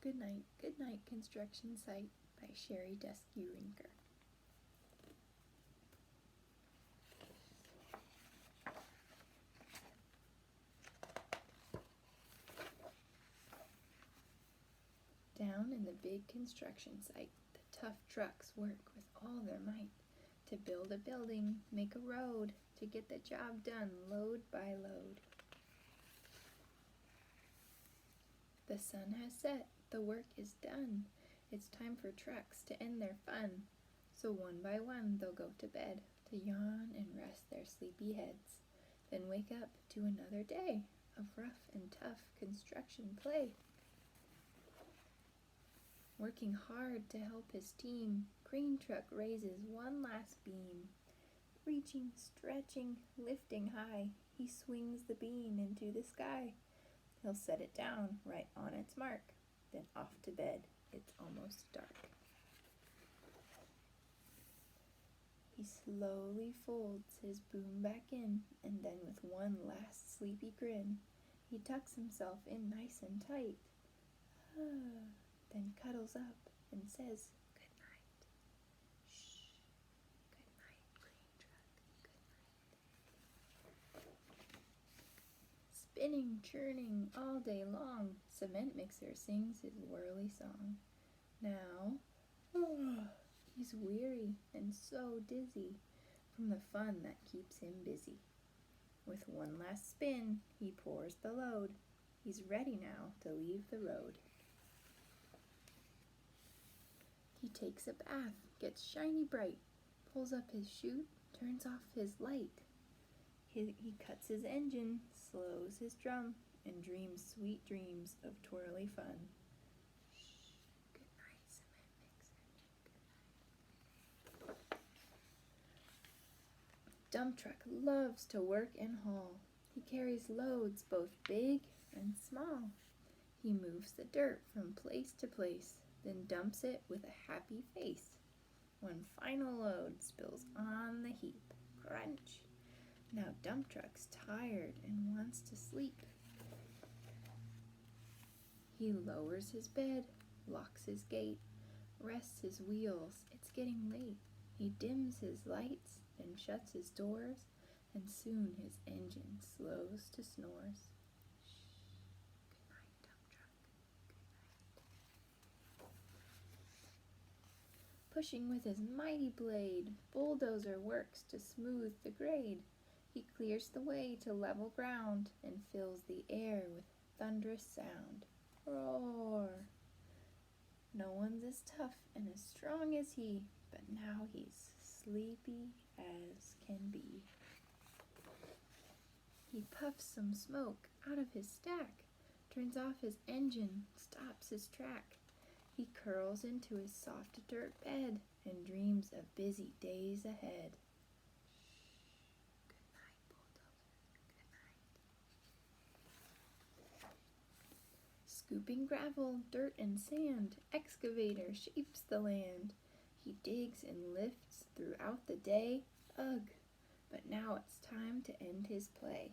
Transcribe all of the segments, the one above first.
Goodnight, Goodnight Construction Site by Sherri, Duskey, Rinker. Down in the big construction site, the tough trucks work with all their might to build a building, make a road, to get the job done load by load. The sun has set, the work is done. It's time for trucks to end their fun. So one by one they'll go to bed, to yawn and rest their sleepy heads, then wake up to another day of rough and tough construction play. Working hard to help his team, crane truck raises one last beam. Reaching, stretching, lifting high, he swings the beam into the sky. He'll set it down right on its mark, then off to bed. It's almost dark. He slowly folds his boom back in, and then with one last sleepy grin, he tucks himself in nice and tight, then cuddles up and says, "Good night." Shh, good night, crane truck, good night. Spinning, churning all day long, cement mixer sings his whirly song. Now, he's weary and so dizzy from the fun that keeps him busy. With one last spin, he pours the load. He's ready now to leave the road. He takes a bath, gets shiny bright, pulls up his chute, turns off his light. He cuts his engine, slows his drum, and dreams sweet dreams of twirly fun. Shh, good night, cement mixer. Good night. Dump truck loves to work and haul. He carries loads both big and small. He moves the dirt from place to place, then dumps it with a happy face. One final load spills on the heap. Crunch! Now dump truck's tired and wants to sleep. He lowers his bed, locks his gate, rests his wheels. It's getting late. He dims his lights, then shuts his doors, and soon his engine slows to snores. Good night, dump truck. Good night. Pushing with his mighty blade, bulldozer works to smooth the grade. He clears the way to level ground and fills the air with thunderous sound. Roar! No one's as tough and as strong as he, but now he's sleepy as can be. He puffs some smoke out of his stack, turns off his engine, stops his track. He curls into his soft dirt bed and dreams of busy days ahead. Good night, bulldozer. Good night. Scooping gravel, dirt, and sand, excavator shapes the land. He digs and lifts throughout the day. Ugh! But now it's time to end his play.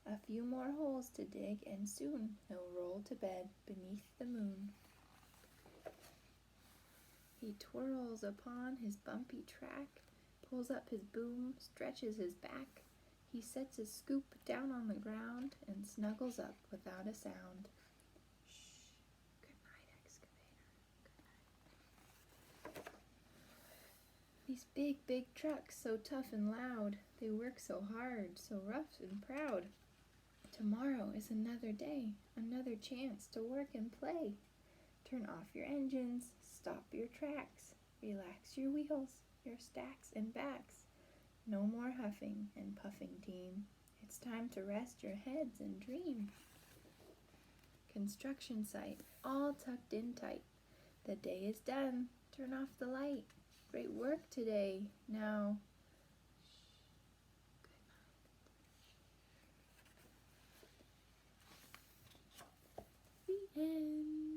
A few more holes to dig, and soon he'll roll to bed beneath the moon. He twirls upon his bumpy track, pulls up his boom, stretches his back. He sets his scoop down on the ground and snuggles up without a sound. Shh! Good night, excavator. Good night. These big trucks, so tough and loud, they work so hard, so rough and proud. Tomorrow is another day, another chance to work and play. Turn off your engines, stop your tracks, relax your wheels, your stacks and backs. No more huffing and puffing, team. It's time to rest your heads and dream. Construction site, all tucked in tight. The day is done, turn off the light. Great work today, now. Good night. The end.